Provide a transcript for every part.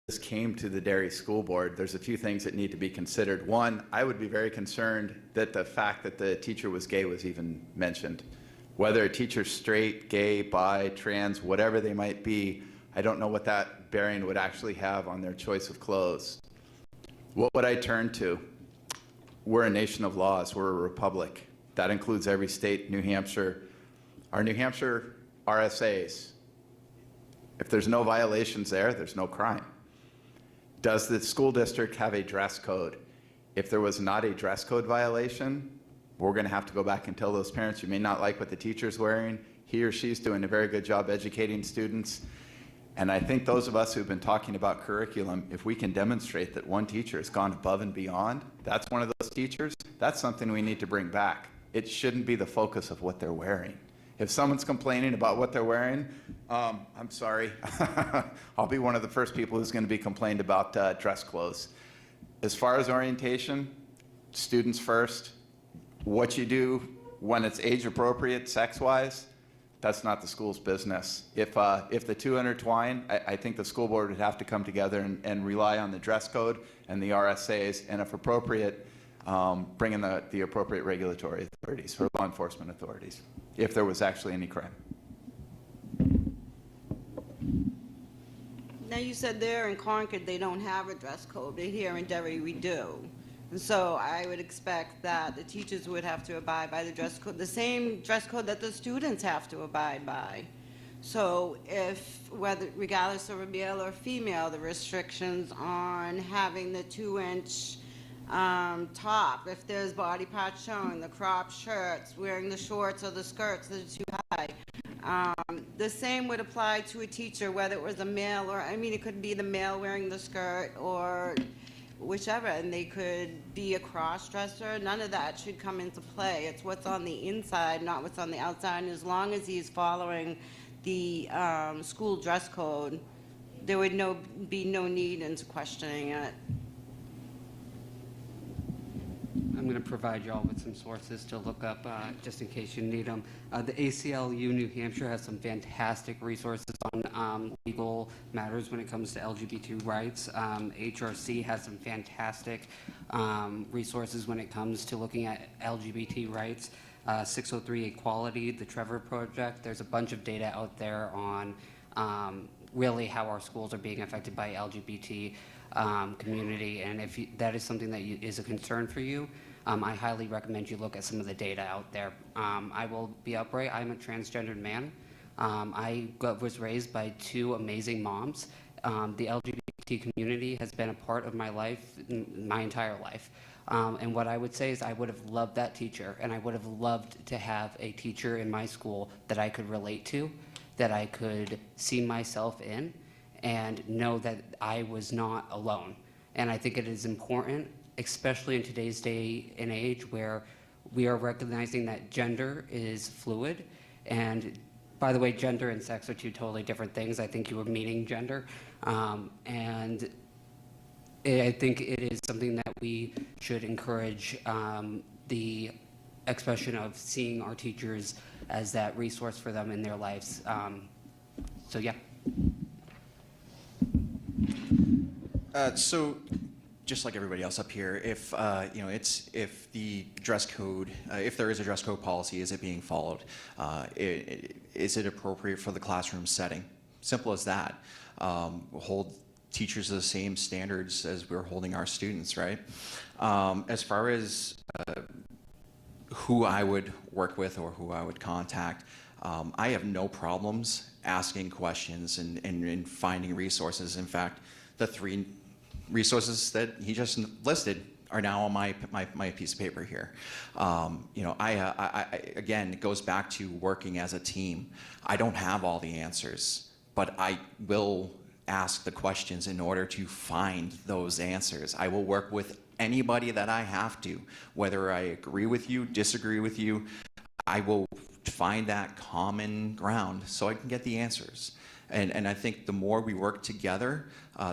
this came to the Derry School Board, there's a few things that need to be considered. One, I would be very concerned that the fact that the teacher was gay was even mentioned. Whether a teacher's straight, gay, bi, trans, whatever they might be, I don't know what that bearing would actually have on their choice of clothes. What would I turn to? We're a nation of laws. We're a republic. That includes every state, New Hampshire. Our New Hampshire RSAs, if there's no violations there, there's no crime. Does the school district have a dress code? If there was not a dress code violation, we're going to have to go back and tell those parents, you may not like what the teacher's wearing. He or she's doing a very good job educating students. And I think those of us who've been talking about curriculum, if we can demonstrate that one teacher has gone above and beyond, that's one of those teachers, that's something we need to bring back. It shouldn't be the focus of what they're wearing. If someone's complaining about what they're wearing, I'm sorry. I'll be one of the first people who's going to be complained about dress clothes. As far as orientation, students first. What you do when it's age appropriate, sex-wise, that's not the school's business. If the two intertwine, I think the school board would have to come together and rely on the dress code and the RSAs, and if appropriate, bring in the appropriate regulatory authorities or law enforcement authorities, if there was actually any crime. Now you said there in Concord they don't have a dress code, but here in Derry we do. And so I would expect that the teachers would have to abide by the dress code, the same dress code that the students have to abide by. So regardless of a male or female, the restrictions on having the 2-inch top, if there's body parts showing, the crop shirts, wearing the shorts or the skirts that are too high. The same would apply to a teacher, whether it was a male or, I mean, it could be the male wearing the skirt or whichever, and they could be a cross-dresser. None of that should come into play. It's what's on the inside, not what's on the outside. And as long as he's following the school dress code, there would be no need into questioning it. I'm going to provide you all with some sources to look up just in case you need them. The ACLU New Hampshire has some fantastic resources on legal matters when it comes to LGBT rights. HRC has some fantastic resources when it comes to looking at LGBT rights. 603 Equality, the Trevor Project, there's a bunch of data out there on really how our schools are being affected by LGBT community, and if that is something that is a concern for you, I highly recommend you look at some of the data out there. I will be upright. I'm a transgendered man. I was raised by two amazing moms. The LGBT community has been a part of my life, my entire life. And what I would say is I would have loved that teacher, and I would have loved to have a teacher in my school that I could relate to, that I could see myself in, and know that I was not alone. And I think it is important, especially in today's day and age where we are recognizing that gender is fluid. And by the way, gender and sex are two totally different things. I think you were meaning gender. And I think it is something that we should encourage the expression of seeing our teachers as that resource for them in their lives. So yeah. So, just like everybody else up here, if if the dress code, if there is a dress code policy, is it being followed? Is it appropriate for the classroom setting? Simple as that. Hold teachers to the same standards as we're holding our students, right? As far as who I would work with or who I would contact, I have no problems asking questions and finding resources. In fact, the 3 resources that he just listed are now on my piece of paper here. Again, it goes back to working as a team. I don't have all the answers, but I will ask the questions in order to find those answers. I will work with anybody that I have to, whether I agree with you, disagree with you. I will find that common ground so I can get the answers. And I think the more we work together,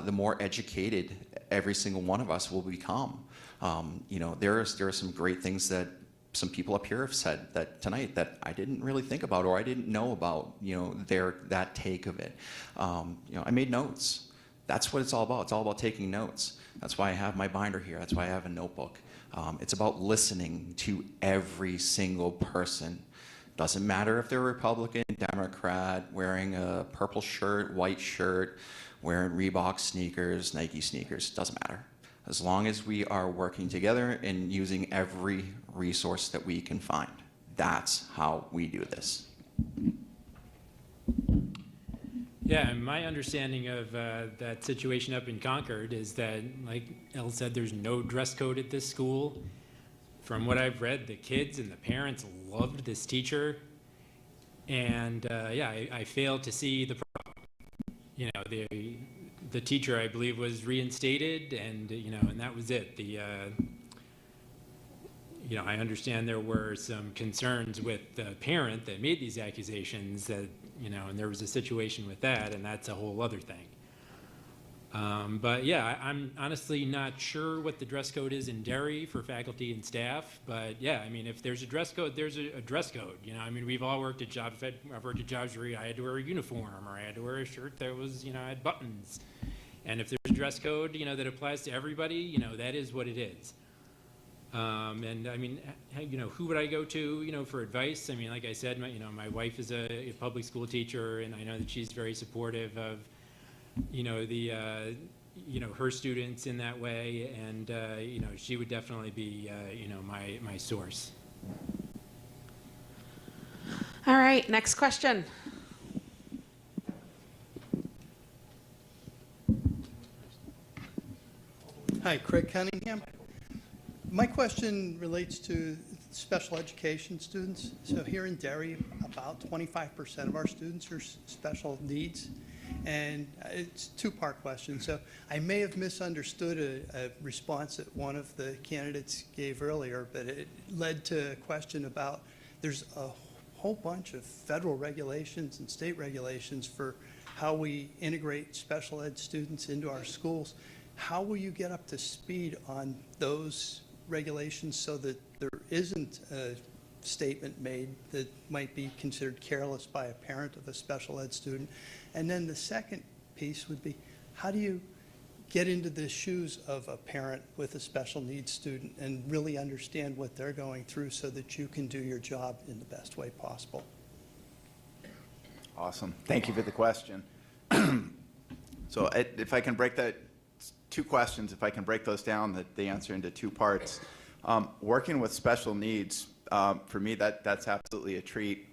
the more educated every single one of us will become. There are some great things that some people up here have said that tonight that I didn't really think about or I didn't know about. That take of it. I made notes. That's what it's all about. It's all about taking notes. That's why I have my binder here. That's why I have a notebook. It's about listening to every single person. Doesn't matter if they're Republican, Democrat, wearing a purple shirt, white shirt, wearing Reebok sneakers, Nike sneakers, doesn't matter. As long as we are working together and using every resource that we can find. That's how we do this. Yeah, and my understanding of that situation up in Concord is that, like Elle said, there's no dress code at this school. From what I've read, the kids and the parents loved this teacher, and yeah, I failed to see the problem. You know, the teacher, I believe, was reinstated, and and that was it. I understand there were some concerns with the parent that made these accusations that, and there was a situation with that, and that's a whole other thing. But yeah, I'm honestly not sure what the dress code is in Derry for faculty and staff, but yeah, I mean, if there's a dress code, there's a dress code. I mean, we've all worked at jobs. I've worked at jobs where I had to wear a uniform, or I had to wear a shirt that was, had buttons. And if there's a dress code, that applies to everybody, that is what it is. And I mean, who would I go to, for advice? I mean, like I said, my wife is a public school teacher, and I know that she's very supportive of, her students in that way, and she would definitely be, my source. All right, next question. Hi, Craig Cunningham. My question relates to special education students. So here in Derry, about 25% of our students are special needs. And it's a two-part question. So I may have misunderstood a response that one of the candidates gave earlier, but it led to a question about there's a whole bunch of federal regulations and state regulations for how we integrate special ed students into our schools. How will you get up to speed on those regulations so that there isn't a statement made that might be considered careless by a parent of a special ed student? And then the second piece would be, how do you get into the shoes of a parent with a special needs student and really understand what they're going through so that you can do your job in the best way possible? Awesome. Thank you for the question. So if I can break that, two questions, if I can break those down, the answer into two parts. Working with special needs, for me, that's absolutely a treat.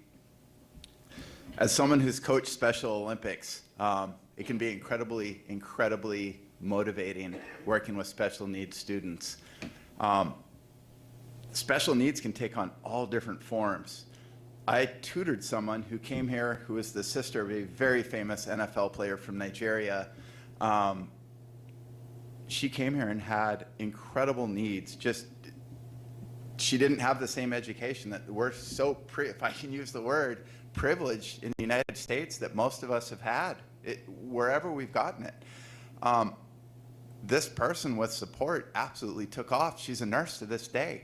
As someone who's coached Special Olympics, it can be incredibly motivating working with special needs students. Special needs can take on all different forms. I tutored someone who came here who was the sister of a very famous NFL player from Nigeria. She came here and had incredible needs. She didn't have the same education that we're so, if I can use the word, privileged in the United States that most of us have had, wherever we've gotten it. This person with support absolutely took off. She's a nurse to this day.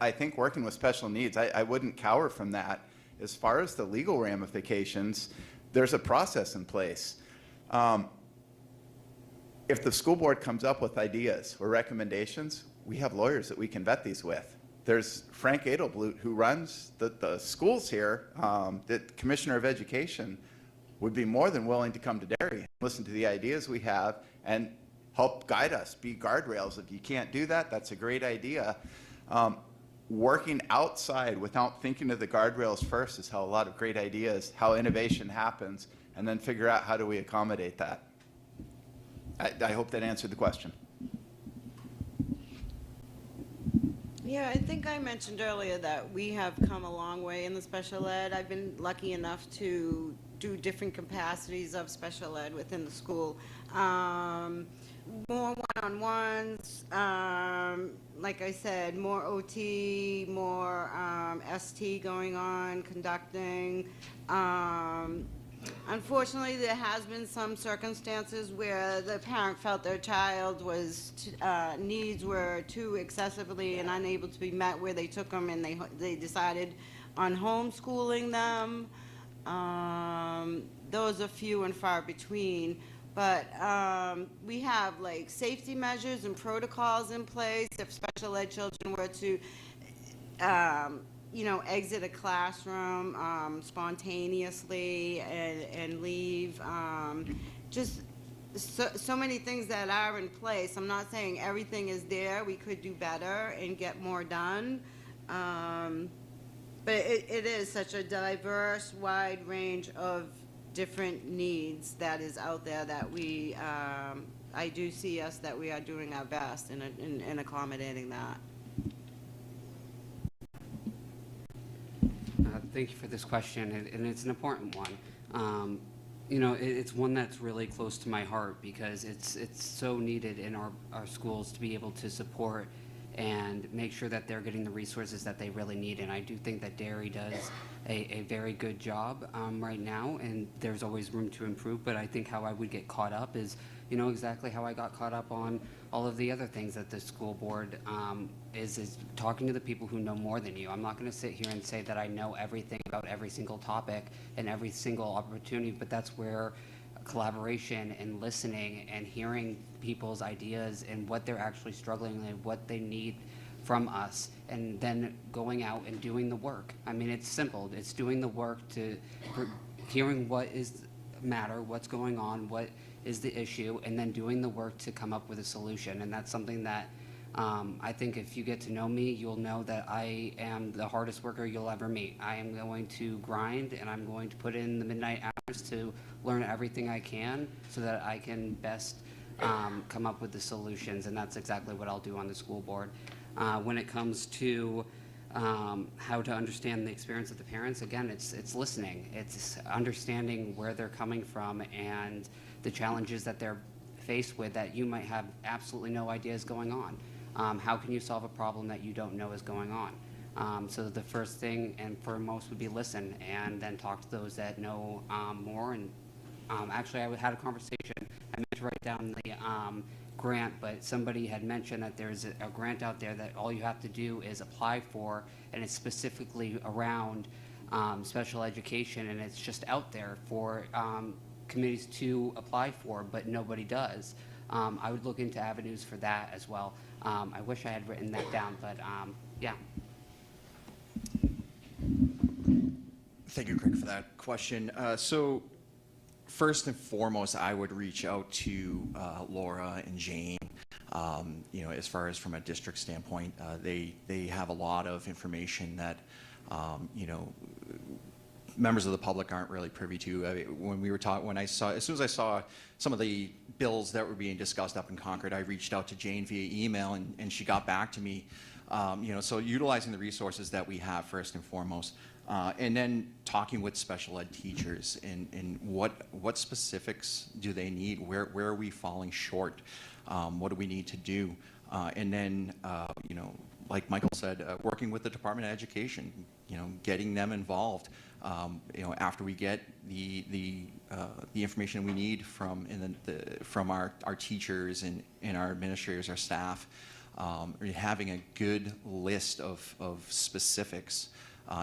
I think working with special needs, I wouldn't cower from that. As far as the legal ramifications, there's a process in place. If the school board comes up with ideas or recommendations, we have lawyers that we can vet these with. There's Frank Edelblut, who runs the schools here, the Commissioner of Education, would be more than willing to come to Derry, listen to the ideas we have, and help guide us, be guardrails. If you can't do that, that's a great idea. Working outside without thinking of the guardrails first is how a lot of great ideas, how innovation happens, and then figure out how do we accommodate that. I hope that answered the question. Yeah, I think I mentioned earlier that we have come a long way in the special ed. I've been lucky enough to do different capacities of special ed within the school. More one-on-ones, like I said, more OT, more ST going on, conducting. Unfortunately, there has been some circumstances where the parent felt their child was needs were too excessively and unable to be met, where they took them and they decided on homeschooling them. Those are few and far between. But we have like safety measures and protocols in place if special ed children were to, exit a classroom spontaneously and leave. Just so many things that are in place. I'm not saying everything is there. We could do better and get more done. But it is such a diverse, wide range of different needs that is out there that we, I do see us that we are doing our best in accommodating that. Thank you for this question, and it's an important one. It's one that's really close to my heart because it's so needed in our schools to be able to support and make sure that they're getting the resources that they really need. And I do think that Derry does a very good job right now, and there's always room to improve. But I think how I would get caught up is, exactly how I got caught up on all of the other things that the school board is talking to the people who know more than you. I'm not going to sit here and say that I know everything about every single topic and every single opportunity, but that's where collaboration and listening and hearing people's ideas and what they're actually struggling and what they need from us, and then going out and doing the work. I mean, it's simple. It's doing the work hearing what is matter, what's going on, what is the issue, and then doing the work to come up with a solution. And that's something that I think if you get to know me, you'll know that I am the hardest worker you'll ever meet. I am going to grind, and I'm going to put in the midnight hours to learn everything I can so that I can best come up with the solutions, and that's exactly what I'll do on the school board. When it comes to how to understand the experience of the parents, again, it's listening. It's understanding where they're coming from and the challenges that they're faced with that you might have absolutely no idea is going on. How can you solve a problem that you don't know is going on? So the first thing and foremost would be listen, and then talk to those that know more. And actually, I had a conversation. I meant to write down the grant, but somebody had mentioned that there's a grant out there that all you have to do is apply for, and it's specifically around special education, and it's just out there for committees to apply for, but nobody does. I would look into avenues for that as well. I wish I had written that down, but yeah. Thank you, Craig, for that question. So first and foremost, I would reach out to Laura and Jane. As far as from a district standpoint, they have a lot of information that, members of the public aren't really privy to. As soon as I saw some of the bills that were being discussed up in Concord, I reached out to Jane via email, and she got back to me. So utilizing the resources that we have first and foremost, and then talking with special ed teachers and what specifics do they need? Where are we falling short? What do we need to do? And then, like Michael said, working with the Department of Education, getting them involved. After we get the information we need from our teachers and our administrators, our staff, having a good list of specifics,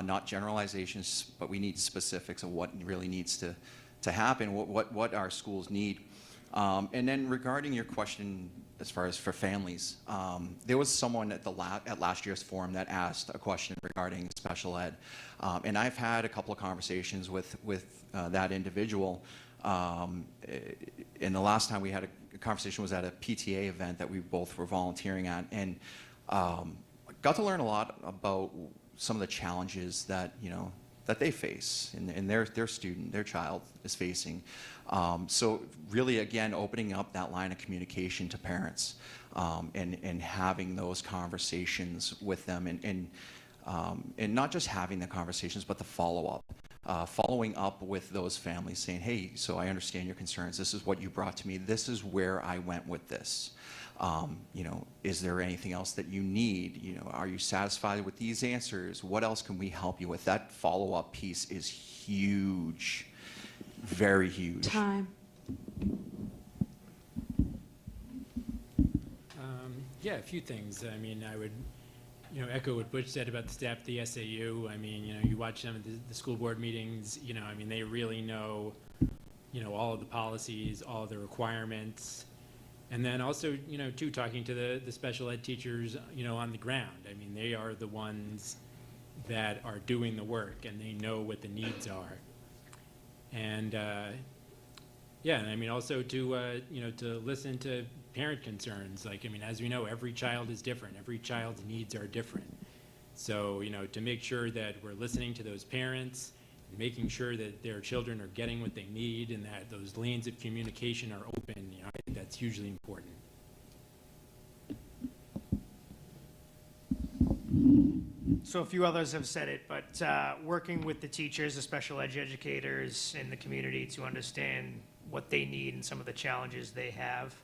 not generalizations, but we need specifics of what really needs to happen, what our schools need. And then regarding your question as far as for families, there was someone at last year's forum that asked a question regarding special ed. And I've had a couple of conversations with that individual. And the last time we had a conversation was at a PTA event that we both were volunteering at, and got to learn a lot about some of the challenges that that they face and their child is facing. So really, again, opening up that line of communication to parents, and having those conversations with them, and not just having the conversations, but the follow-up. Following up with those families saying, hey, so I understand your concerns. This is what you brought to me. This is where I went with this. Is there anything else that you need? Are you satisfied with these answers? What else can we help you with? That follow-up piece is huge, very huge. Time. Yeah, a few things. I mean, I would, echo what Butch said about the staff at the SAU. I mean, you watch some of the school board meetings, I mean, they really know all of the policies, all of the requirements. And then also, too, talking to the special ed teachers, on the ground. I mean, they are the ones that are doing the work, and they know what the needs are. And, and I mean, also to, to listen to parent concerns. Like, I mean, as we know, every child is different. Every child's needs are different. So, to make sure that we're listening to those parents, making sure that their children are getting what they need and that those lanes of communication are open, I think that's hugely important. So a few others have said it, but working with the teachers, the special educators in the community to understand what they need and some of the challenges they have.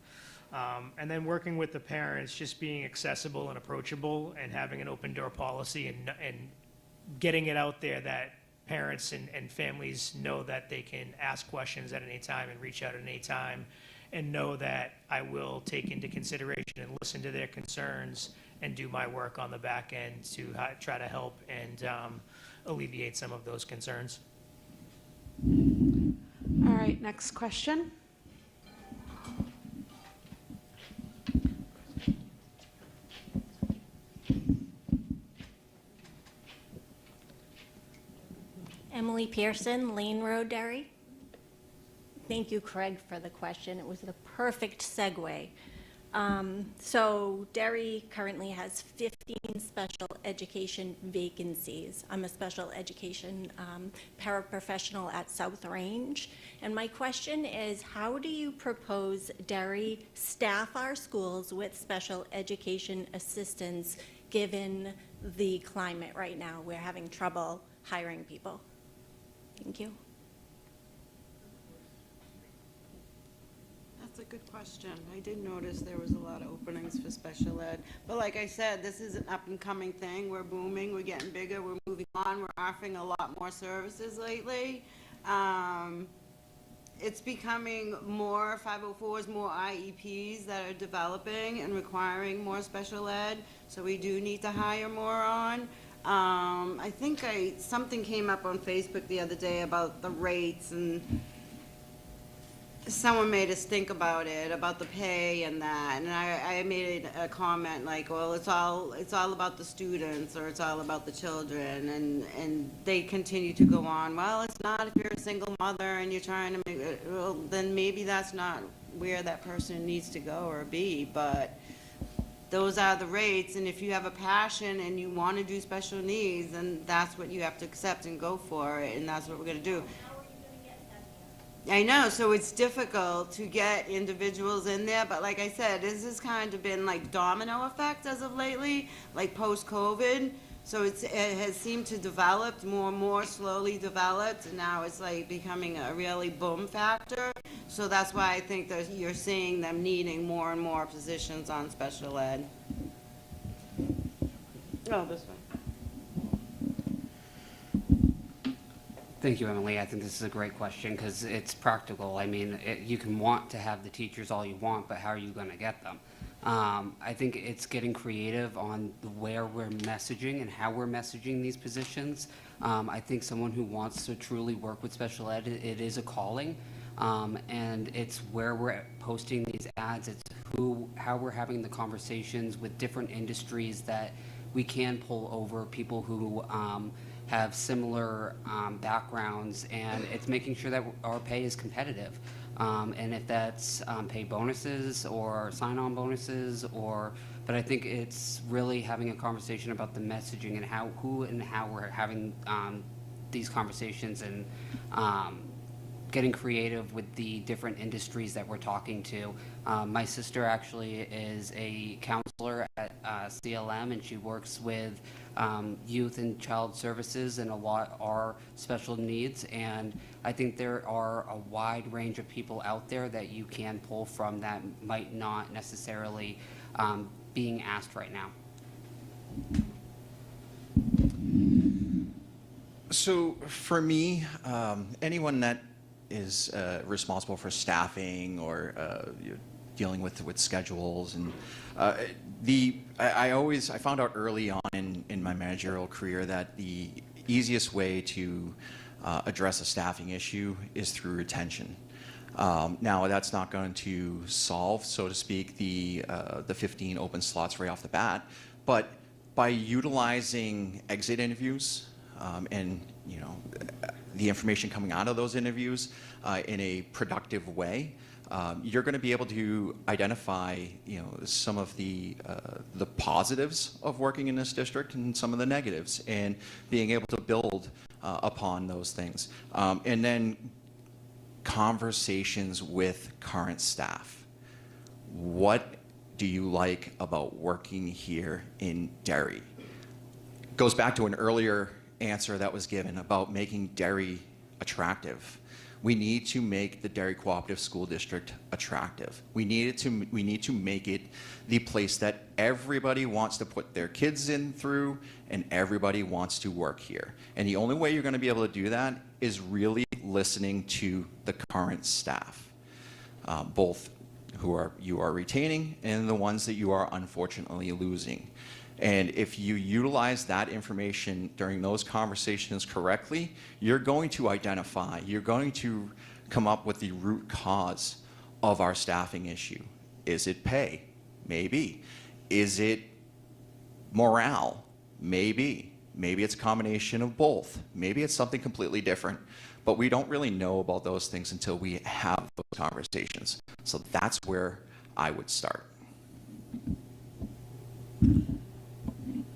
And then working with the parents, just being accessible and approachable and having an open door policy and getting it out there that parents and families know that they can ask questions at any time and reach out at any time, and know that I will take into consideration and listen to their concerns and do my work on the back end to try to help and alleviate some of those concerns. All right, next question. Emily Pearson, Lane Road, Derry. Thank you, Craig, for the question. It was the perfect segue. So Derry currently has 15 special education vacancies. I'm a special education paraprofessional at South Range. And my question is, how do you propose Derry staff our schools with special education assistants given the climate right now? We're having trouble hiring people. Thank you. That's a good question. I did notice there was a lot of openings for special ed. But like I said, this is an up-and-coming thing. We're booming, we're getting bigger, we're moving on, we're offering a lot more services lately. It's becoming more 504s, more IEPs that are developing and requiring more special ed, so we do need to hire more on. I think something came up on Facebook the other day about the rates, and someone made us think about it, about the pay and that, and I made a comment like, well, it's all about the students, or it's all about the children, and they continue to go on, well, it's not if you're a single mother and you're trying to make it, well, then maybe that's not where that person needs to go or be, but those are the rates, and if you have a passion and you want to do special needs, then that's what you have to accept and go for it, and that's what we're going to do. I know, so it's difficult to get individuals in there, but like I said, this has kind of been like domino effect as of lately, like post-COVID. So it has seemed to develop more and more, slowly developed, and now it's like becoming a really boom factor. So that's why I think that you're seeing them needing more and more positions on special ed. Oh, this way. Thank you, Emily. I think this is a great question because it's practical. I mean, you can want to have the teachers all you want, but how are you going to get them? I think it's getting creative on where we're messaging and how we're messaging these positions. I think someone who wants to truly work with special ed, it is a calling, and it's where we're posting these ads. It's how we're having the conversations with different industries that we can pull over people who have similar backgrounds, and it's making sure that our pay is competitive. And if that's pay bonuses or sign-on bonuses, but I think it's really having a conversation about the messaging and how we're having these conversations, and getting creative with the different industries that we're talking to. My sister actually is a counselor at CLM, and she works with youth and child services, and a lot are special needs. And I think there are a wide range of people out there that you can pull from that might not necessarily being asked right now. So for me, anyone that is responsible for staffing or dealing with schedules, and I found out early on in my managerial career that the easiest way to address a staffing issue is through retention. Now, that's not going to solve, so to speak, the 15 open slots right off the bat, but by utilizing exit interviews and the information coming out of those interviews in a productive way, you're going to be able to identify some of the positives of working in this district and some of the negatives, and being able to build upon those things. And then conversations with current staff. What do you like about working here in Derry? Goes back to an earlier answer that was given about making Derry attractive. We need to make the Derry Cooperative School District attractive. We need to make it the place that everybody wants to put their kids in through, and everybody wants to work here. And the only way you're going to be able to do that is really listening to the current staff, both who you are retaining and the ones that you are unfortunately losing. And if you utilize that information during those conversations correctly, you're going to identify, you're going to come up with the root cause of our staffing issue. Is it pay? Maybe. Is it morale? Maybe. Maybe it's a combination of both. Maybe it's something completely different. But we don't really know about those things until we have those conversations. So that's where I would start.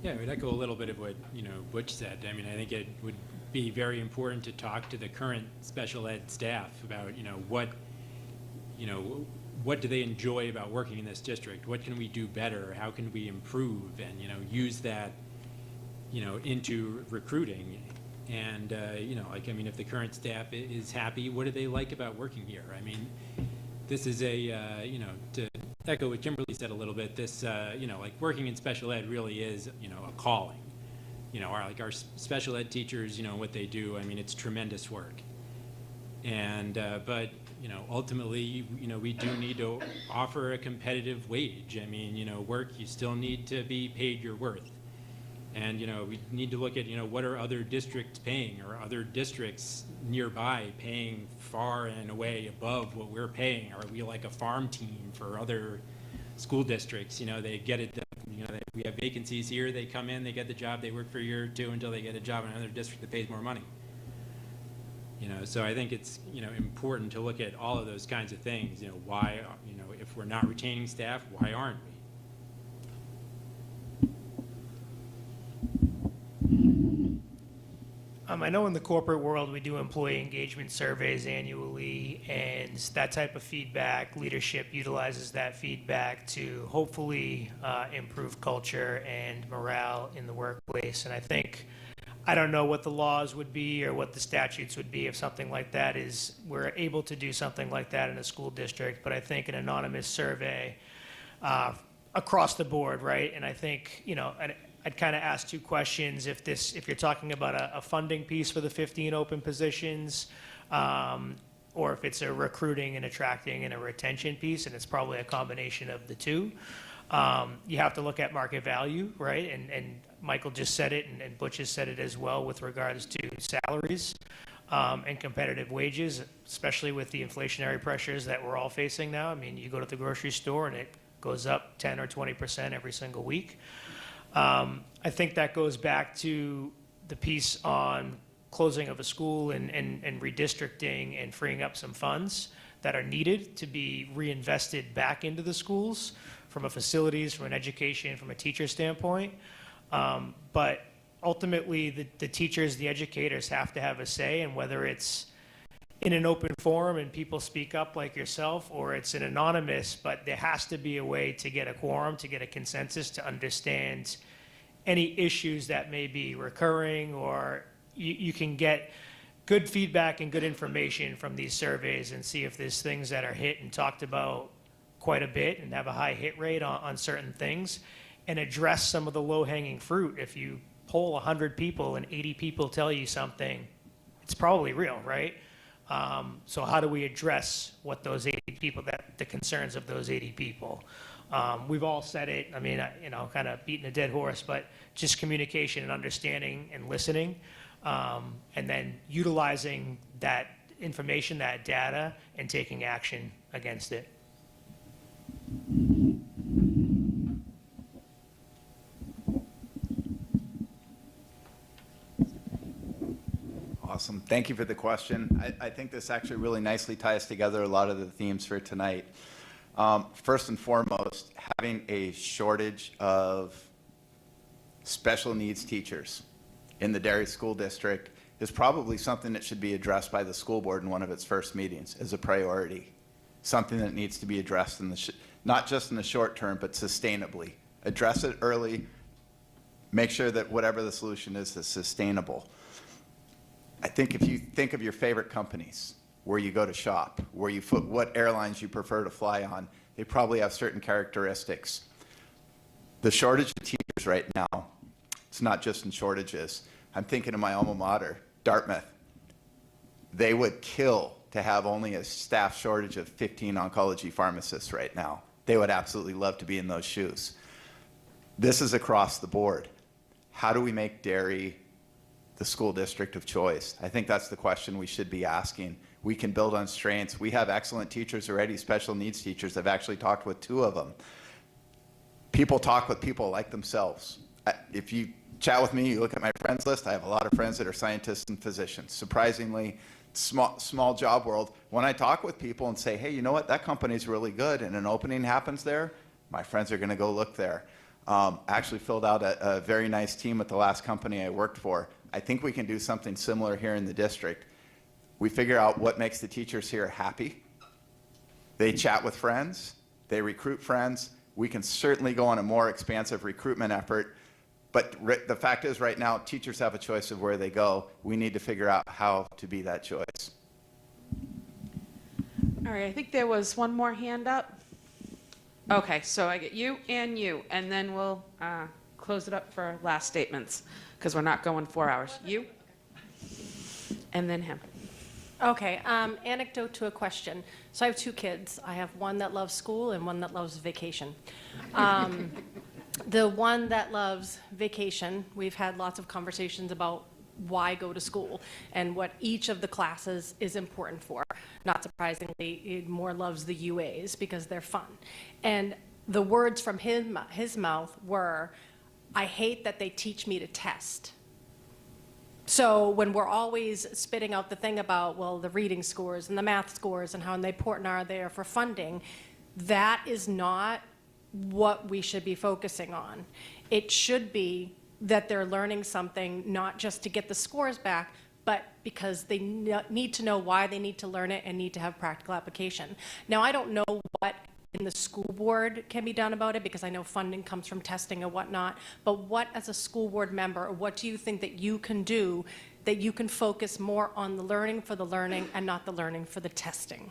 Yeah, I would echo a little bit of what, Butch said. I mean, I think it would be very important to talk to the current special ed staff about, what do they enjoy about working in this district? What can we do better? How can we improve? And, use that, into recruiting. And, if the current staff is happy, what do they like about working here? I mean, this is to echo what Kimberly said a little bit, this, working in special ed really is, a calling. Our special ed teachers, what they do, I mean, it's tremendous work. And, but, ultimately, we do need to offer a competitive wage. I mean, work, you still need to be paid your worth. And, we need to look at, what are other districts paying, or other districts nearby paying far and away above what we're paying? Are we like a farm team for other school districts? They get it done. We have vacancies here, they come in, they get the job, they work for a year or two until they get a job in another district that pays more money. So I think it's, important to look at all of those kinds of things. Why, if we're not retaining staff, why aren't we? I know in the corporate world, we do employee engagement surveys annually, and that type of feedback, leadership utilizes that feedback to hopefully improve culture and morale in the workplace. And I don't know what the laws would be or what the statutes would be if something like that we're able to do something like that in a school district, but I think an anonymous survey across the board, right? And I think, I'd kind of ask two questions. If you're talking about a funding piece for the 15 open positions, or if it's a recruiting and attracting and a retention piece, and it's probably a combination of the two. You have to look at market value, right? And Michael just said it, and Butch has said it as well with regards to salaries and competitive wages, especially with the inflationary pressures that we're all facing now. I mean, you go to the grocery store and it goes up 10 or 20% every single week. I think that goes back to the piece on closing of a school and redistricting and freeing up some funds that are needed to be reinvested back into the schools from a facilities, from an education, from a teacher standpoint. But ultimately, the teachers, the educators have to have a say, and whether it's in an open forum and people speak up like yourself, or it's an anonymous, but there has to be a way to get a quorum, to get a consensus, to understand any issues that may be recurring, or you can get good feedback and good information from these surveys and see if there's things that are hit and talked about quite a bit and have a high hit rate on certain things, and address some of the low-hanging fruit. If you poll 100 people and 80 people tell you something, it's probably real, right? So how do we address what those 80 people, the concerns of those 80 people? We've all said it, I mean, kind of beating a dead horse, but just communication and understanding and listening, and then utilizing that information, that data, and taking action against it. Awesome. Thank you for the question. I think this actually really nicely ties together a lot of the themes for tonight. First and foremost, having a shortage of special needs teachers in the Derry School District is probably something that should be addressed by the school board in one of its first meetings as a priority. Something that needs to be addressed in the not just in the short term, but sustainably. Address it early. Make sure that whatever the solution is sustainable. I think if you think of your favorite companies, where you go to shop, what airlines you prefer to fly on, they probably have certain characteristics. The shortage of teachers right now, it's not just in shortages. I'm thinking of my alma mater, Dartmouth. They would kill to have only a staff shortage of 15 oncology pharmacists right now. They would absolutely love to be in those shoes. This is across the board. How do we make Derry the school district of choice? I think that's the question we should be asking. We can build on strengths. We have excellent teachers already, special needs teachers. I've actually talked with 2 of them. People talk with people like themselves. If you chat with me, you look at my friends list, I have a lot of friends that are scientists and physicians. Surprisingly, small job world. When I talk with people and say, hey, you know what, that company's really good, and an opening happens there, my friends are gonna go look there. I actually filled out a very nice team at the last company I worked for. I think we can do something similar here in the district. We figure out what makes the teachers here happy. They chat with friends. They recruit friends. We can certainly go on a more expansive recruitment effort. But the fact is right now, teachers have a choice of where they go. We need to figure out how to be that choice. All right, I think there was one more hand up. Okay, so I get you, and then we'll close it up for last statements, because we're not going 4 hours. You, and then him. Okay, anecdote to a question. So I have 2 kids. I have one that loves school and one that loves vacation. The one that loves vacation, we've had lots of conversations about why go to school and what each of the classes is important for. Not surprisingly, he more loves the UAs because they're fun. And the words from his mouth were, I hate that they teach me to test. So when we're always spitting out the thing about, well, the reading scores and the math scores and how important are they for funding, that is not what we should be focusing on. It should be that they're learning something not just to get the scores back, but because they need to know why they need to learn it and need to have practical application. Now, I don't know what in the school board can be done about it, because I know funding comes from testing and whatnot, but what as a school board member, what do you think that you can do that you can focus more on the learning for the learning and not the learning for the testing?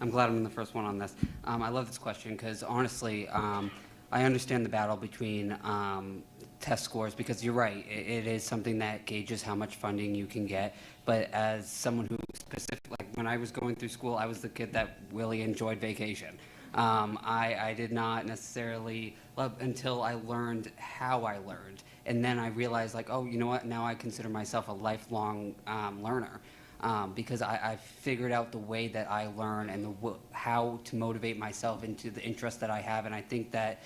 I'm glad I'm the first one on this. I love this question because honestly, I understand the battle between test scores, because you're right, it is something that gauges how much funding you can get. But as someone who like when I was going through school, I was the kid that really enjoyed vacation. I did not necessarily love until I learned how I learned. And then I realized, like, oh, you know what, now I consider myself a lifelong learner. Because I figured out the way that I learn and how to motivate myself into the interest that I have. And I think that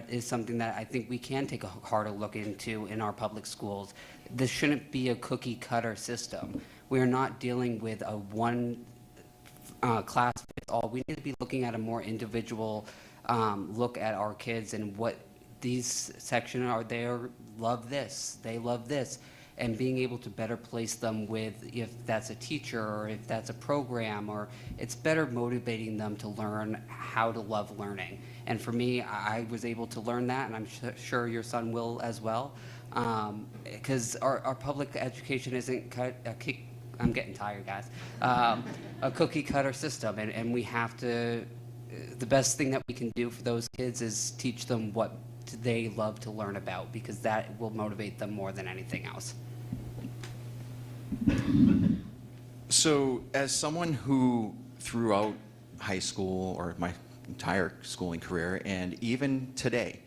is something that I think we can take a harder look into in our public schools. This shouldn't be a cookie cutter system. We're not dealing with a one class fits all. We need to be looking at a more individual look at our kids and what these sections are. They love this, they love this. And being able to better place them with, if that's a teacher or if that's a program, or it's better motivating them to learn how to love learning. And for me, I was able to learn that, and I'm sure your son will as well, because our public education isn't I'm getting tired, guys, a cookie cutter system, and we have to, the best thing that we can do for those kids is teach them what they love to learn about, because that will motivate them more than anything else. So as someone who throughout high school or my entire schooling career and even today,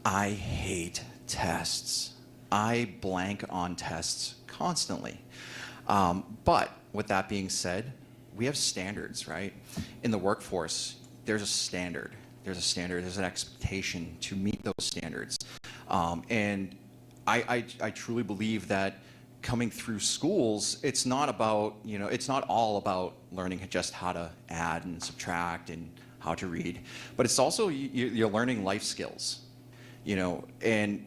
I hate tests. I blank on tests constantly. But with that being said, we have standards, right? In the workforce, there's a standard. There's an expectation to meet those standards. And I truly believe that coming through schools, it's not about, it's not all about learning just how to add and subtract and how to read, but it's also you're learning life skills, and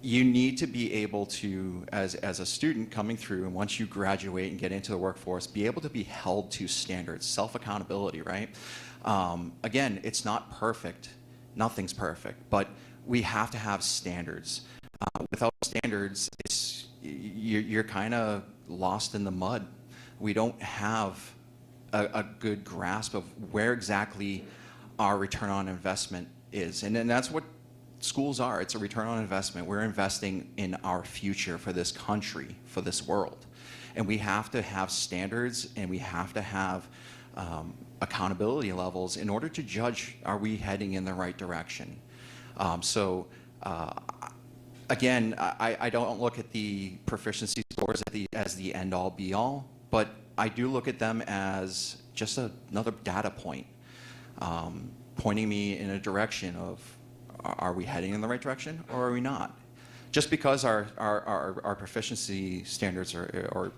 you need to be able to, as a student coming through, and once you graduate and get into the workforce, be able to be held to standards, self-accountability, right? Again, it's not perfect. Nothing's perfect, but we have to have standards. Without standards, you're kind of lost in the mud. We don't have a good grasp of where exactly our return on investment is. And that's what schools are. It's a return on investment. We're investing in our future for this country, for this world. And we have to have standards, and we have to have accountability levels in order to judge, are we heading in the right direction? Again, I don't look at the proficiency scores as the end-all, be-all, but I do look at them as just another data point, pointing me in a direction of, are we heading in the right direction or are we not? Just because our proficiency standards or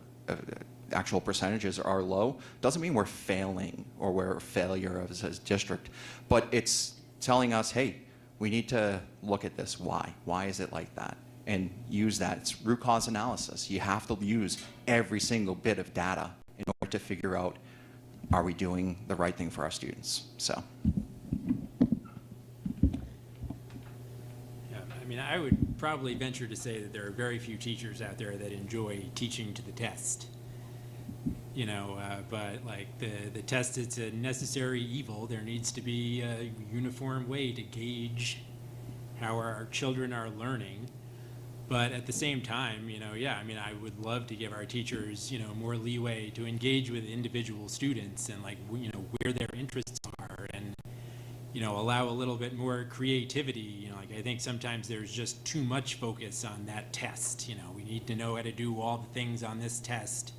actual percentages are low doesn't mean we're failing or we're a failure as a district, but it's telling us, hey, we need to look at this. Why? Why is it like that? And use that. It's root cause analysis. You have to use every single bit of data in order to figure out, are we doing the right thing for our students? So. Yeah, I mean, I would probably venture to say that there are very few teachers out there that enjoy teaching to the test. But like the test, it's a necessary evil. There needs to be a uniform way to gauge how our children are learning. But at the same time, I would love to give our teachers, more leeway to engage with individual students and where their interests are, and, allow a little bit more creativity. I think sometimes there's just too much focus on that test. We need to know how to do all the things on this test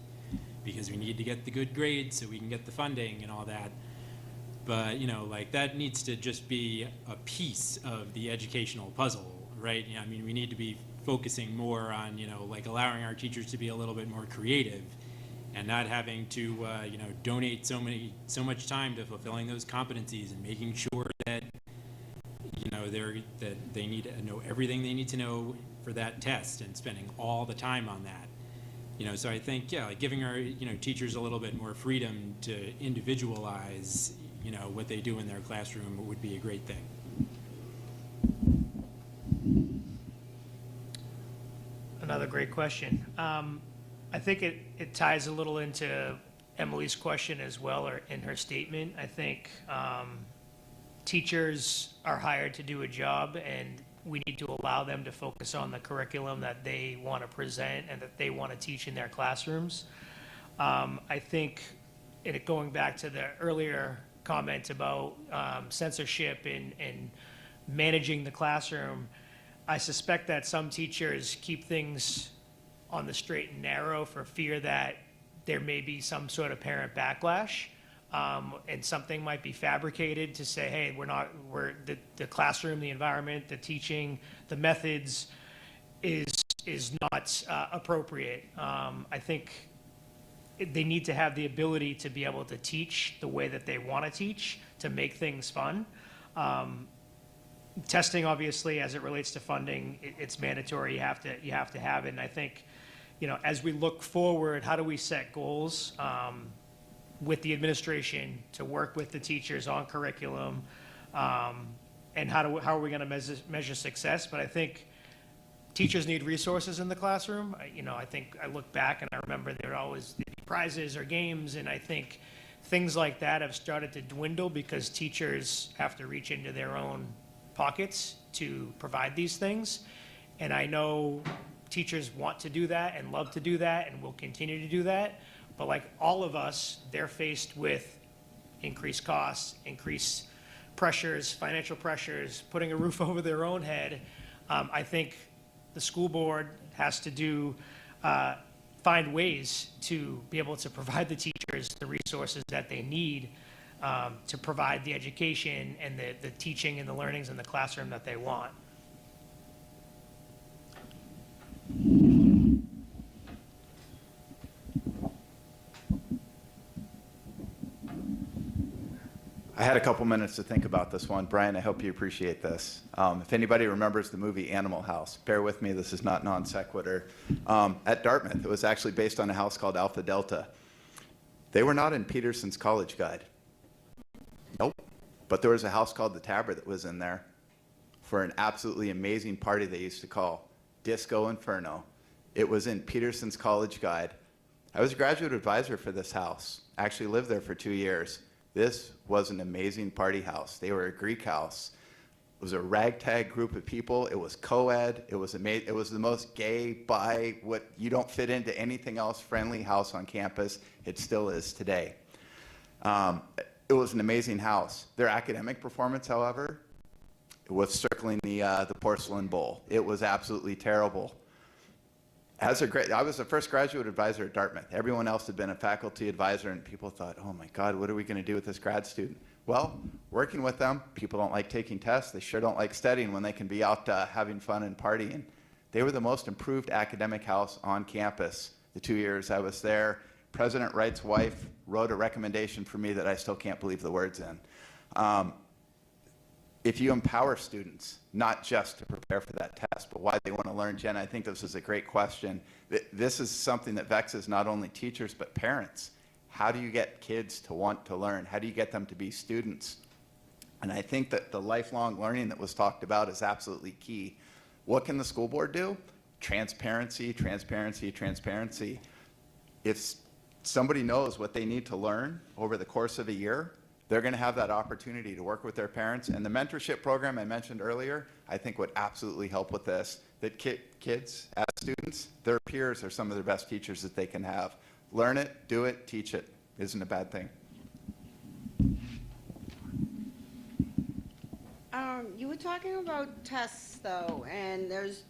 because we need to get the good grades so we can get the funding and all that. But, that needs to just be a piece of the educational puzzle, right? We need to be focusing more on, allowing our teachers to be a little bit more creative and not having to, donate so much time to fulfilling those competencies and making sure that, that they need to know everything they need to know for that test and spending all the time on that. So I think, giving our, teachers a little bit more freedom to individualize, what they do in their classroom would be a great thing. Another great question. I think it ties a little into Emily's question as well, or in her statement. I think teachers are hired to do a job, and we need to allow them to focus on the curriculum that they want to present and that they want to teach in their classrooms. I think, going back to the earlier comment about censorship and managing the classroom, I suspect that some teachers keep things on the straight and narrow for fear that there may be some sort of parent backlash, and something might be fabricated to say, hey, the classroom, the environment, the teaching, the methods is not appropriate. I think they need to have the ability to be able to teach the way that they want to teach, to make things fun. Testing, obviously, as it relates to funding, it's mandatory. You have to have it. And I think, as we look forward, how do we set goals with the administration to work with the teachers on curriculum, and how are we going to measure success? But I think teachers need resources in the classroom. I think I look back and I remember there would always be prizes or games, and I think things like that have started to dwindle because teachers have to reach into their own pockets to provide these things. And I know teachers want to do that and love to do that and will continue to do that. But like all of us, they're faced with increased costs, increased pressures, financial pressures, putting a roof over their own head, I think the school board has to find ways to be able to provide the teachers the resources that they need to provide the education and the teaching and the learnings in the classroom that they want. I had a couple minutes to think about this one. Brian, I hope you appreciate this. If anybody remembers the movie Animal House, bear with me, this is not non sequitur. At Dartmouth, it was actually based on a house called Alpha Delta. They were not in Peterson's College Guide. Nope. But there was a house called the Tabard that was in there for an absolutely amazing party they used to call Disco Inferno. It was in Peterson's College Guide. I was a graduate advisor for this house. I actually lived there for 2 years. This was an amazing party house. They were a Greek house. It was a ragtag group of people. It was co-ed. It was amazing. It was the most gay, bi, what you don't fit into anything else friendly house on campus. It still is today. It was an amazing house. Their academic performance, however, was circling the porcelain bowl. It was absolutely terrible. I was the first graduate advisor at Dartmouth. Everyone else had been a faculty advisor, and people thought, oh my God, what are we going to do with this grad student? Well, working with them, people don't like taking tests. They sure don't like studying when they can be out having fun and partying. They were the most improved academic house on campus the 2 years I was there. President Wright's wife wrote a recommendation for me that I still can't believe the words in. If you empower students, not just to prepare for that test, but why they want to learn, Jen, I think this is a great question. This is something that vexes not only teachers, but parents. How do you get kids to want to learn? How do you get them to be students? And I think that the lifelong learning that was talked about is absolutely key. What can the school board do? Transparency, transparency, transparency. If somebody knows what they need to learn over the course of a year, they're going to have that opportunity to work with their parents. And the mentorship program I mentioned earlier, I think would absolutely help with this. That kids, as students, their peers are some of their best teachers that they can have. Learn it, do it, teach it. Isn't a bad thing. You were talking about tests, though, and there's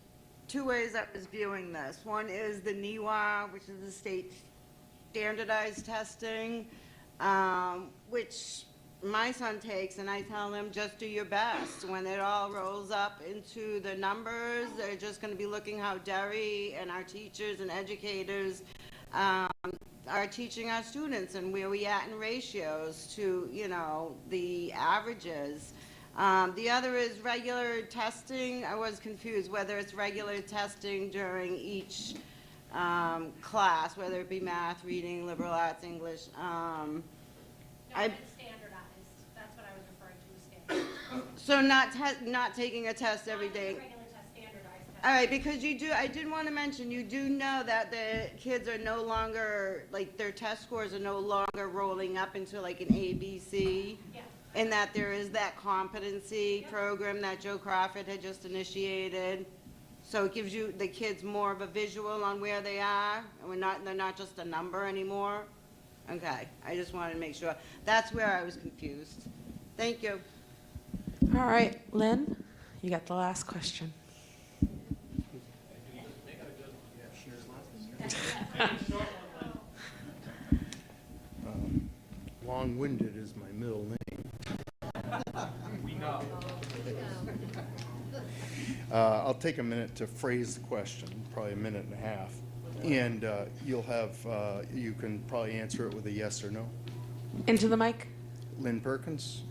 two ways I was viewing this. One is the NEWA, which is the state standardized testing, which my son takes, and I tell him, just do your best. When it all rolls up into the numbers, they're just going to be looking how Derry and our teachers and educators are teaching our students and where we at in ratios to, you know, the averages. The other is regular testing. I was confused whether it's regular testing during each class, whether it be math, reading, liberal arts, English. No, it's standardized. That's what I was referring to as standardized. So not taking a test every day. Not regular test, standardized test. All right, because I did want to mention, you do know that the kids are no longer, like, their test scores are no longer rolling up into like an ABC. Yeah. And that there is that competency program that Joe Crawford had just initiated. So it gives you, the kids, more of a visual on where they are, and they're not just a number anymore. Okay, I just wanted to make sure. That's where I was confused. Thank you. All right, Lynn, you got the last question. Long-winded is my middle name. I'll take a minute to phrase the question, probably a minute and a half, and you can probably answer it with a yes or no. Into the mic. Lynn Perkins?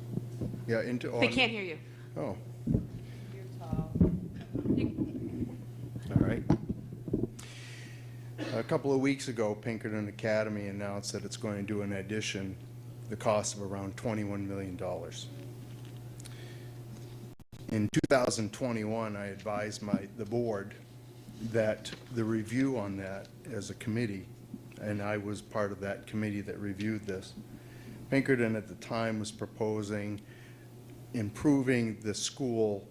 Yeah, into. They can't hear you. Oh, You're tall. all right. A couple of weeks ago, Pinkerton Academy announced that it's going to do an addition, the cost of around $21 million. In 2021, I advised the board that the review on that as a committee, and I was part of that committee that reviewed this, Pinkerton at the time was proposing improving the school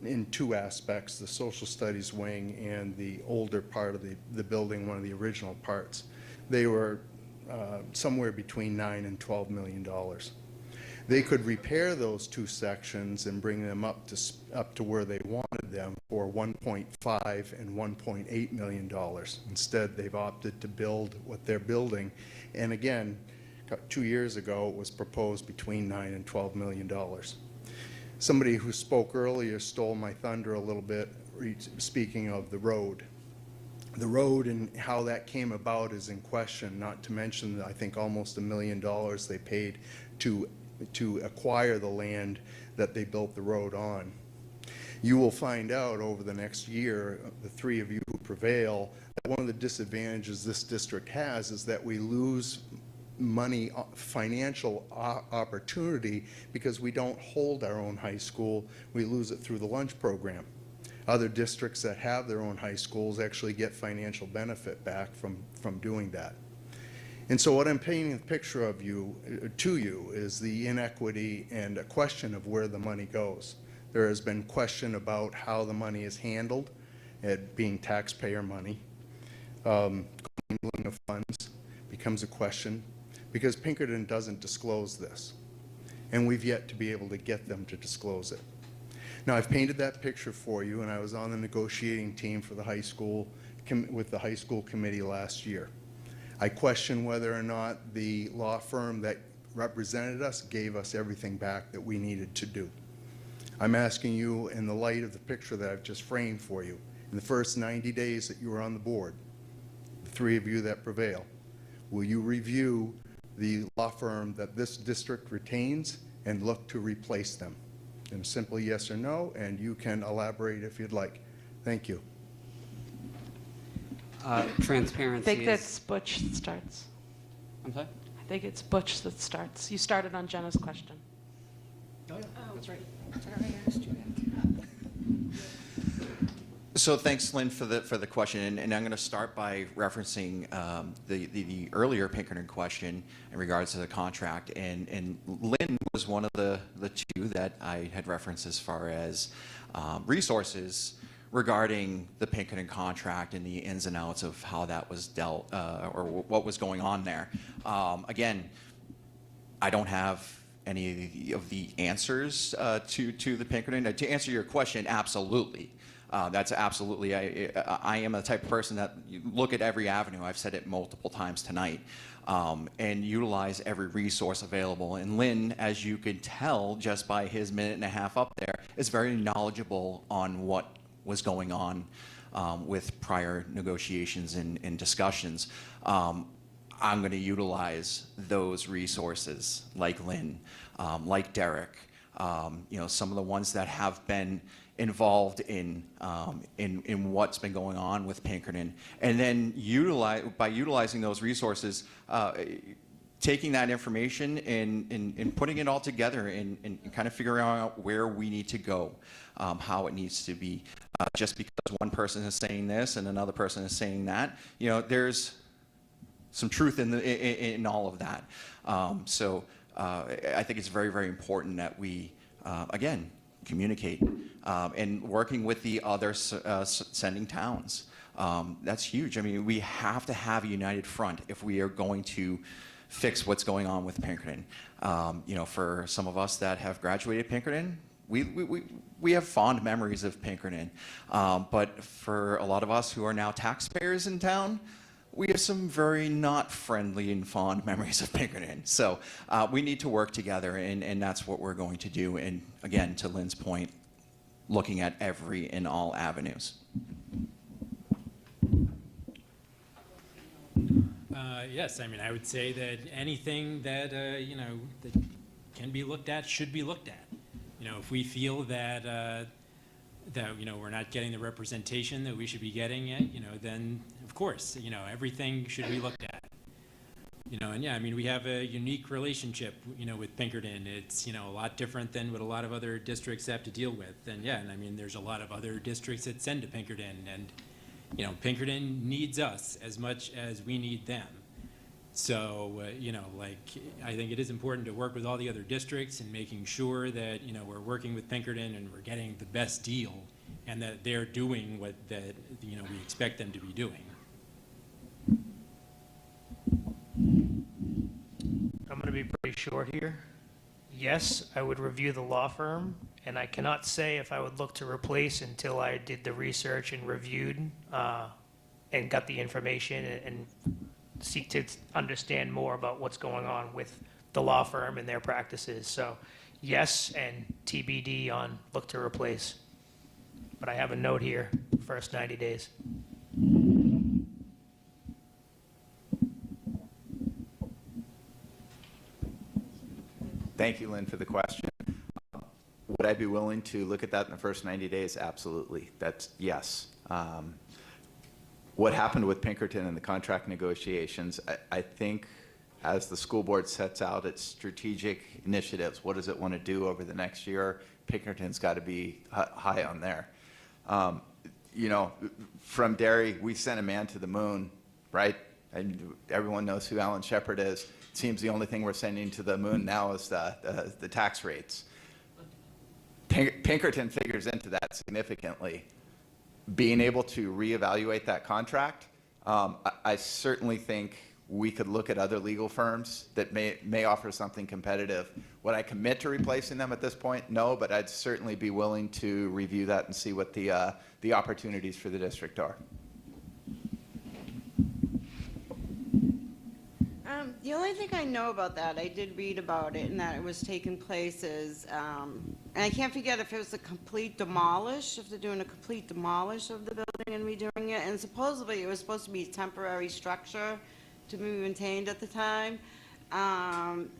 in two aspects, the social studies wing and the older part of the building, one of the original parts. They were somewhere between $9 and $12 million. They could repair those two sections and bring them up to where they wanted them for $1.5 and $1.8 million. Instead, they've opted to build what they're building. And again, 2 years ago, it was proposed between $9 and $12 million. Somebody who spoke earlier stole my thunder a little bit, speaking of the road. The road and how that came about is in question, not to mention, I think, almost $1 million they paid to acquire the land that they built the road on. You will find out over the next year, the three of you who prevail, that one of the disadvantages this district has is that we lose money, financial opportunity, because we don't hold our own high school. We lose it through the lunch program. Other districts that have their own high schools actually get financial benefit back from doing that. And so what I'm painting a picture of to you is the inequity and a question of where the money goes. There has been question about how the money is handled, it being taxpayer money. Commingling of funds becomes a question because Pinkerton doesn't disclose this. And we've yet to be able to get them to disclose it. Now, I've painted that picture for you, and I was on the negotiating team for the high school, with the high school committee last year. I question whether or not the law firm that represented us gave us everything back that we needed to do. I'm asking you, in the light of the picture that I've just framed for you, in the first 90 days that you were on the board, the three of you that prevail, will you review the law firm that this district retains and look to replace them? And simply yes or no, and you can elaborate if you'd like. Thank you. Transparency I think is- that's Butch that starts. I'm sorry? I think it's Butch that starts. You started on Jenna's question. That's right. So thanks, Lynn, for the question, and I'm going to start by referencing the earlier Pinkerton question in regards to the contract, and Lynn was one of the two that I had referenced as far as resources regarding the Pinkerton contract and the ins and outs of how that was dealt or what was going on there. Again, I don't have any of the answers to the Pinkerton. To answer your question, absolutely. That's absolutely, I am the type of person that you look at every avenue, I've said it multiple times tonight, and utilize every resource available. And Lynn, as you could tell just by his minute and a half up there, is very knowledgeable on what was going on with prior negotiations and discussions. I'm going to utilize those resources like Lynn, like Derek, some of the ones that have been involved in what's been going on with Pinkerton, and then by utilizing those resources, taking that information and putting it all together and kind of figuring out where we need to go, how it needs to be. Just because one person is saying this and another person is saying that, there's some truth in all of that. So I think it's very, very important that we, again, communicate and working with the other sending towns. That's huge. I mean, we have to have a united front if we are going to fix what's going on with Pinkerton. For some of us that have graduated Pinkerton, we have fond memories of Pinkerton. But for a lot of us who are now taxpayers in town, we have some very not friendly and fond memories of Pinkerton. So we need to work together, and that's what we're going to do. And again, to Lynn's point, looking at every and all avenues. Yes, I mean, I would say that anything that, that can be looked at should be looked at. If we feel that, we're not getting the representation that we should be getting at, then of course, everything should be looked at. And yeah, I mean, we have a unique relationship, with Pinkerton. It's, a lot different than what a lot of other districts have to deal with. And yeah, and I mean, there's a lot of other districts that send to Pinkerton, and, Pinkerton needs us as much as we need them. So, I think it is important to work with all the other districts and making sure that, we're working with Pinkerton and we're getting the best deal and that they're doing what that, we expect them to be doing. I'm going to be pretty short here. Yes, I would review the law firm, and I cannot say if I would look to replace until I did the research and reviewed and got the information and seek to understand more about what's going on with the law firm and their practices. So yes, and TBD on look to replace. But I have a note here, first 90 days. Thank you, Lynn, for the question. Would I be willing to look at that in the first 90 days? Absolutely. That's yes. What happened with Pinkerton and the contract negotiations, I think as the school board sets out its strategic initiatives, what does it want to do over the next year? Pinkerton's got to be high on there. You know, from Derry, we sent a man to the moon, right? And everyone knows who Alan Shepard is. It seems the only thing we're sending to the moon now is the tax rates. Pinkerton figures into that significantly. Being able to reevaluate that contract, I certainly think we could look at other legal firms that may offer something competitive. Would I commit to replacing them at this point? No, but I'd certainly be willing to review that and see what the opportunities for the district are. The only thing I know about that, I did read about it and that it was taking place is, and I can't forget if it was a complete demolish, if they're doing a complete demolish of the building and redoing it, and supposedly it was supposed to be a temporary structure to be maintained at the time.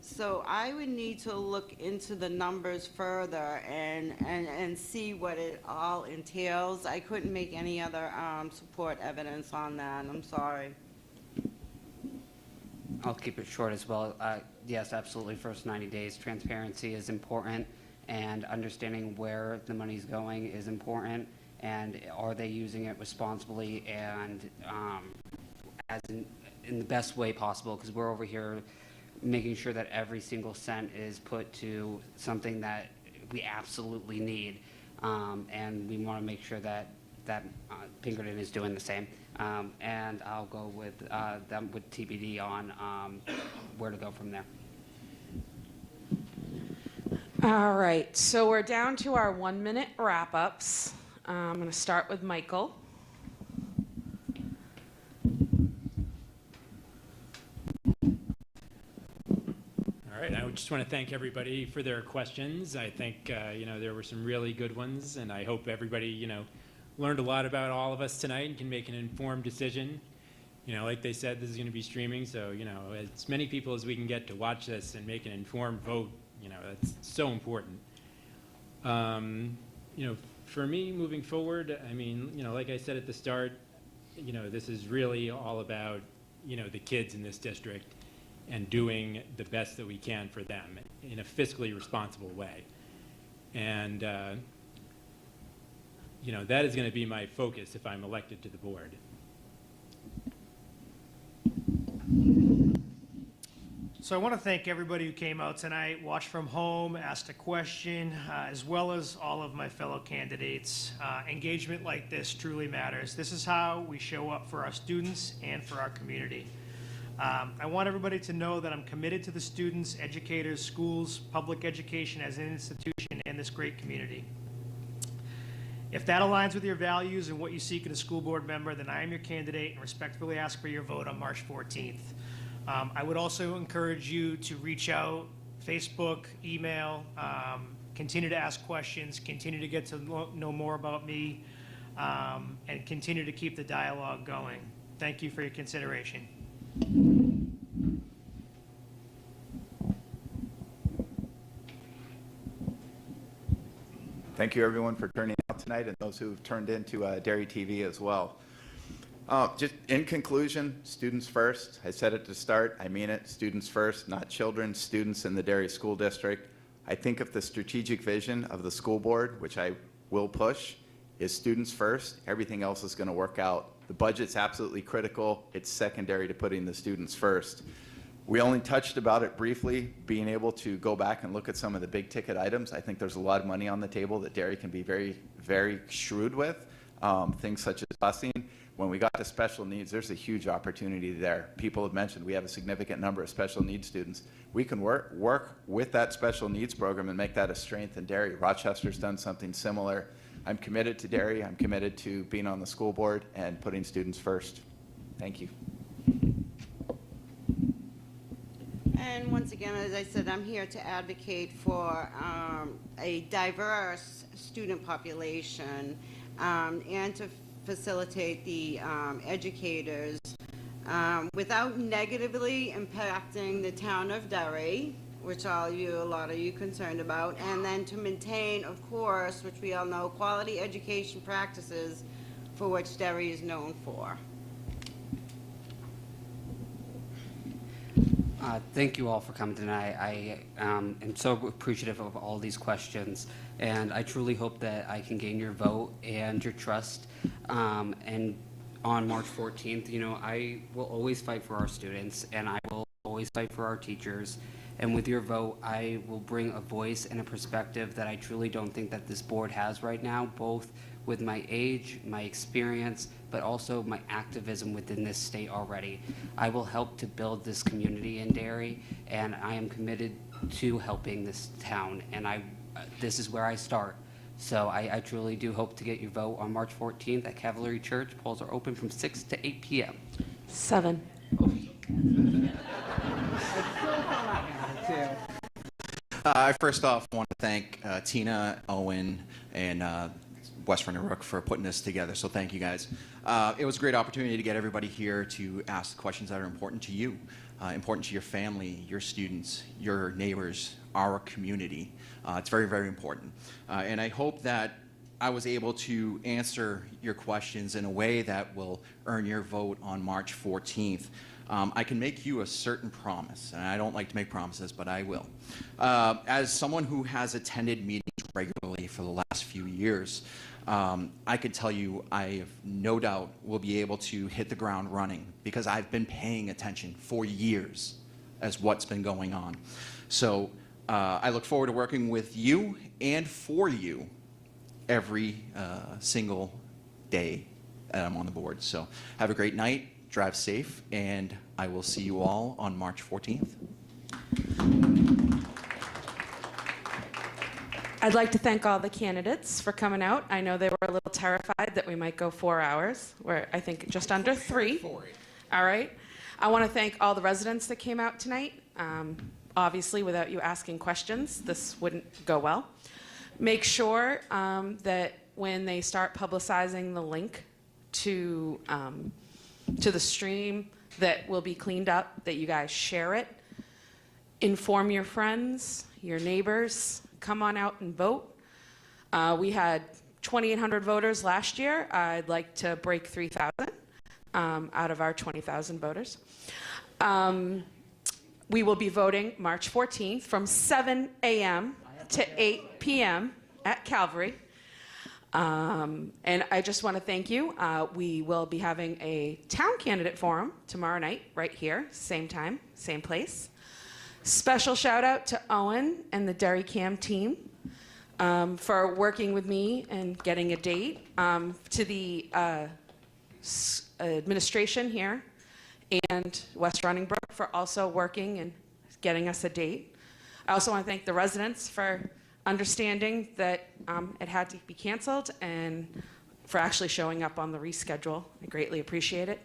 So I would need to look into the numbers further and see what it all entails. I couldn't make any other support evidence on that, I'm sorry. I'll keep it short as well. Yes, absolutely, first 90 days, transparency is important, and understanding where the money's going is important, and are they using it responsibly and as in the best way possible, because we're over here making sure that every single cent is put to something that we absolutely need, and we want to make sure that Pinkerton is doing the same. And I'll go with them with TBD on where to go from there. All right, so we're down to our 1-minute wrap-ups. I'm going to start with Michael. All right, I just want to thank everybody for their questions. I think, you know, there were some really good ones, and I hope everybody, you know, learned a lot about all of us tonight and can make an informed decision. You know, like they said, this is going to be streaming, so, you know, as many people as we can get to watch this and make an informed vote, you know, that's so important. You know, for me, moving forward, I mean, you know, like I said at the start, you know, this is really all about, you know, the kids in this district and doing the best that we can for them in a fiscally responsible way. And, you know, that is going to be my focus if I'm elected to the board. So I want to thank everybody who came out tonight, watched from home, asked a question, as well as all of my fellow candidates. Engagement like this truly matters. This is how we show up for our students and for our community. I want everybody to know that I'm committed to the students, educators, schools, public education as an institution, and this great community. If that aligns with your values and what you seek in a school board member, then I am your candidate and respectfully ask for your vote on March 14th. I would also encourage you to reach out, Facebook, email, continue to ask questions, continue to get to know more about me, and continue to keep the dialogue going. Thank you for your consideration. Thank you, everyone, for turning out tonight, and those who've turned into Derry TV as well. Just in conclusion, students first. I said it to start. I mean it. Students first, not children, students in the Derry School District. I think if the strategic vision of the school board, which I will push, is students first, everything else is going to work out. The budget's absolutely critical. It's secondary to putting the students first. We only touched about it briefly, being able to go back and look at some of the big ticket items. I think there's a lot of money on the table that Derry can be very, very shrewd with, things such as busing. When we got to special needs, there's a huge opportunity there. People have mentioned we have a significant number of special needs students. We can work with that special needs program and make that a strength in Derry. Rochester's done something similar. I'm committed to Derry. I'm committed to being on the school board and putting students first. Thank you. And once again, as I said, I'm here to advocate for a diverse student population and to facilitate the educators without negatively impacting the town of Derry, which a lot of you concerned about, and then to maintain, of course, which we all know, quality education practices for which Derry is known for. Thank you all for coming tonight. I am so appreciative of all these questions, and I truly hope that I can gain your vote and your trust. And on March 14th, you know, I will always fight for our students, and I will always fight for our teachers. And with your vote, I will bring a voice and a perspective that I truly don't think that this board has right now, both with my age, my experience, but also my activism within this state already. I will help to build this community in Derry, and I am committed to helping this town, and this is where I start. So I truly do hope to get your vote on March 14th at Cavalry Church. Polls are open from 6 to 8 p.m. 7. I first off want to thank Tina, Owen, and West Running Rook for putting this together, so thank you guys. It was a great opportunity to get everybody here to ask questions that are important to you, important to your family, your students, your neighbors, our community. It's very, very important. And I hope that I was able to answer your questions in a way that will earn your vote on March 14th. I can make you a certain promise, and I don't like to make promises, but I will. As someone who has attended meetings regularly for the last few years, I can tell you I have no doubt will be able to hit the ground running because I've been paying attention for years as what's been going on. So I look forward to working with you and for you every single day that I'm on the board. So have a great night. Drive safe, and I will see you all on March 14th. I'd like to thank all the candidates for coming out. I know they were a little terrified that we might go 4 hours. We're, I think, just under 3. All right. I want to thank all the residents that came out tonight. Obviously, without you asking questions, this wouldn't go well. Make sure that when they start publicizing the link to the stream that will be cleaned up, that you guys share it. Inform your friends, your neighbors, come on out and vote. We had 2,800 voters last year. I'd like to break 3,000 out of our 20,000 voters. We will be voting March 14th from 7 a.m. to 8 p.m. at Calvary. And I just want to thank you. We will be having a town candidate forum tomorrow night, right here, same time, same place. Special shout out to Owen and the DerryCAM team for working with me and getting a date. To the administration here and West Running Brook for also working and getting us a date. I also want to thank the residents for understanding that it had to be canceled and for actually showing up on the reschedule. I greatly appreciate it.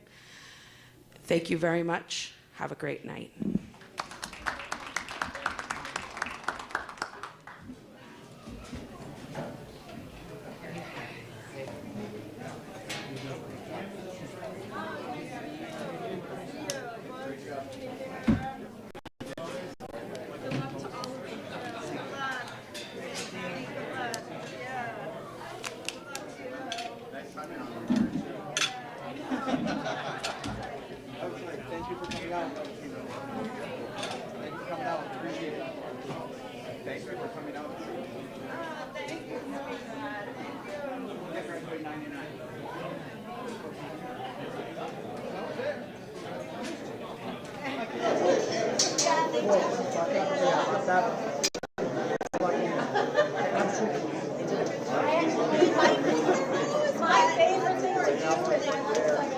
Thank you very much. Have a great night. My favorite thing to do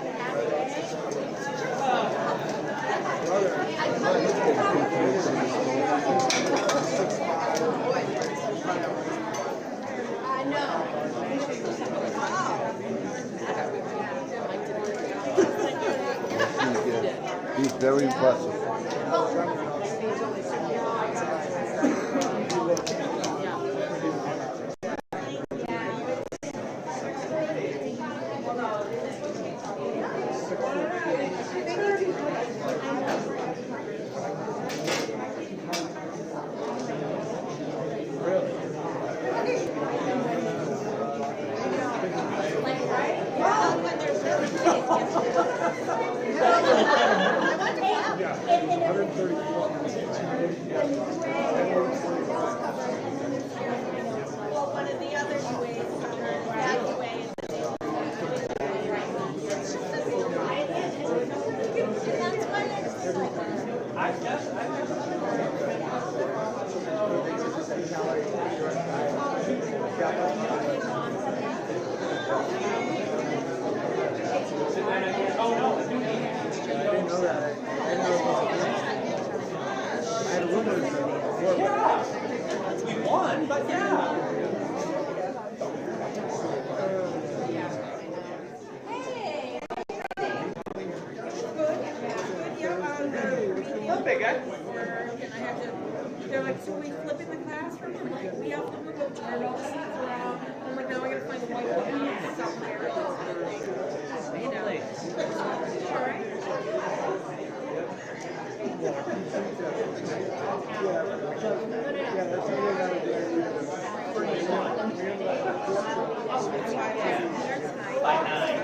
He's very impressive. They're like, so we flip in the classroom? I'm like, we have to go turn all the seats around. I'm like, now I gotta find the white one. You know. All right. That's why I was there tonight.